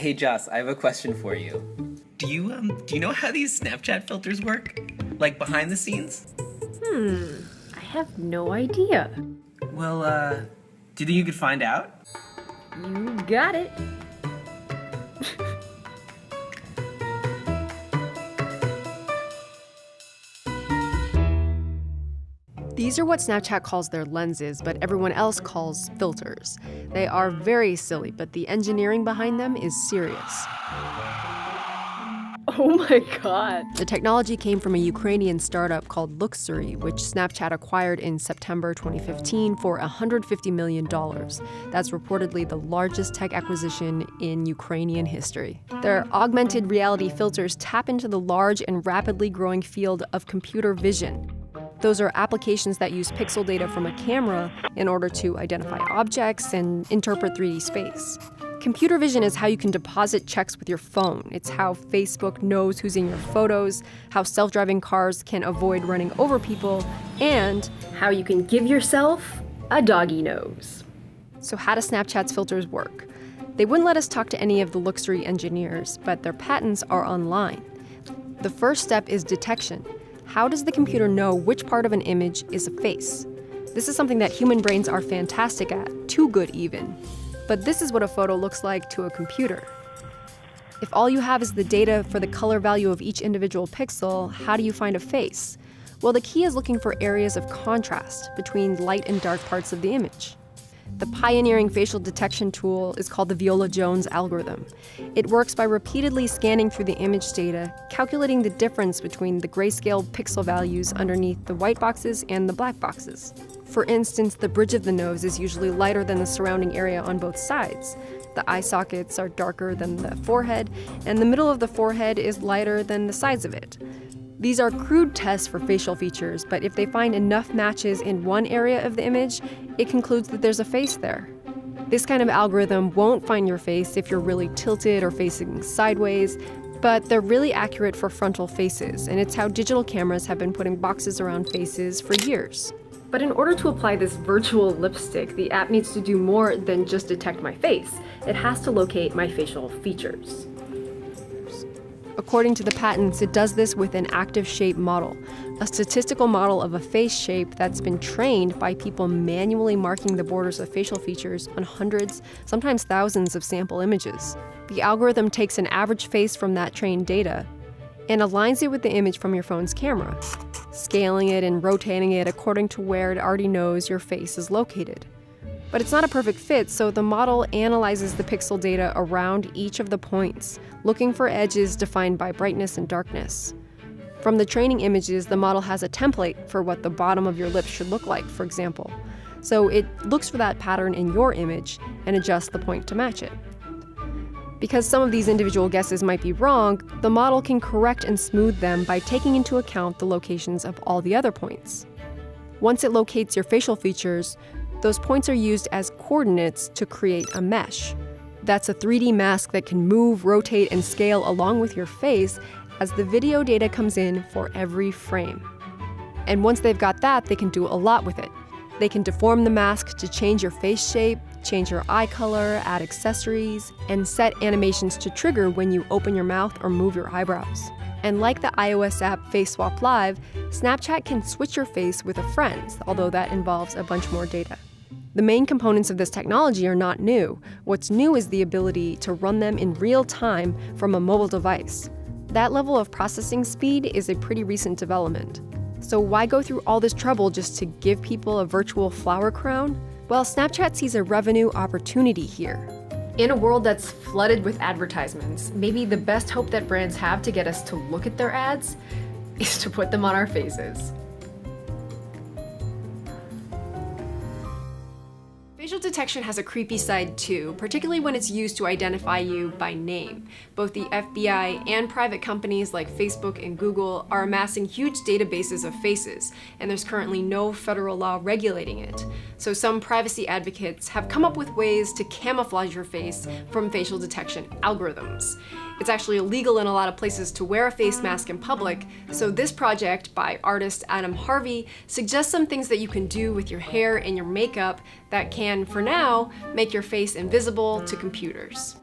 Hey Joss, I have a question for you. Do you know how these Snapchat filters work? Like behind the scenes? I have no idea. Well, do you think you could find out? You got it. These are what Snapchat calls their lenses, but everyone else calls filters. They are very silly, but the engineering behind them is serious. Oh my god. The technology came from a Ukrainian startup called Luxury, which Snapchat acquired in September 2015 for $150 million. That's reportedly the largest tech acquisition in Ukrainian history. Their augmented reality filters tap into the large and rapidly growing field of computer vision. Those are applications that use pixel data from a camera in order to identify objects and interpret 3D space. Computer vision is how you can deposit checks with your phone. It's how Facebook knows who's in your photos, how self-driving cars can avoid running over people, and how you can give yourself a doggy nose. So how do Snapchat's filters work? They wouldn't let us talk to any of the Luxury engineers, but their patents are online. The first step is detection. How does the computer know which part of an image is a face? This is something that human brains are fantastic at, too good even. But this is what a photo looks like to a computer. If all you have is the data for the color value of each individual pixel, how do you find a face? Well, the key is looking for areas of contrast between light and dark parts of the image. The pioneering facial detection tool is called the Viola-Jones algorithm. It works by repeatedly scanning through the image data, calculating the difference between the grayscale pixel values underneath the white boxes and the black boxes. For instance, the bridge of the nose is usually lighter than the surrounding area on both sides. The eye sockets are darker than the forehead, and the middle of the forehead is lighter than the sides of it. These are crude tests for facial features, but if they find enough matches in one area of the image, it concludes that there's a face there. This kind of algorithm won't find your face if you're really tilted or facing sideways, but they're really accurate for frontal faces, and it's how digital cameras have been putting boxes around faces for years. But in order to apply this virtual lipstick, the app needs to do more than just detect my face. It has to locate my facial features. According to the patents, it does this with an active shape model, a statistical model of a face shape that's been trained by people manually marking the borders of facial features on hundreds, sometimes thousands of sample images. The algorithm takes an average face from that trained data and aligns it with the image from your phone's camera, scaling it and rotating it according to where it already knows your face is located. But it's not a perfect fit, so the model analyzes the pixel data around each of the points, looking for edges defined by brightness and darkness. From the training images, the model has a template for what the bottom of your lips should look like, for example. So it looks for that pattern in your image and adjusts the point to match it. Because some of these individual guesses might be wrong, the model can correct and smooth them by taking into account the locations of all the other points. Once it locates your facial features, those points are used as coordinates to create a mesh. That's a 3D mask that can move, rotate, and scale along with your face as the video data comes in for every frame. And once they've got that, they can do a lot with it. They can deform the mask to change your face shape, change your eye color, add accessories, and set animations to trigger when you open your mouth or move your eyebrows. And like the iOS app Face Swap Live, Snapchat can switch your face with a friend, although that involves a bunch more data. The main components of this technology are not new. What's new is the ability to run them in real time from a mobile device. That level of processing speed is a pretty recent development. So why go through all this trouble just to give people a virtual flower crown? Well, Snapchat sees a revenue opportunity here. In a world that's flooded with advertisements, maybe the best hope that brands have to get us to look at their ads is to put them on our faces. Facial detection has a creepy side too, particularly when it's used to identify you by name. Both the FBI and private companies like Facebook and Google are amassing huge databases of faces, and there's currently no federal law regulating it. So some privacy advocates have come up with ways to camouflage your face from facial detection algorithms. It's actually illegal in a lot of places to wear a face mask in public, so this project by artist Adam Harvey suggests some things that you can do with your hair and your makeup that can, for now, make your face invisible to computers.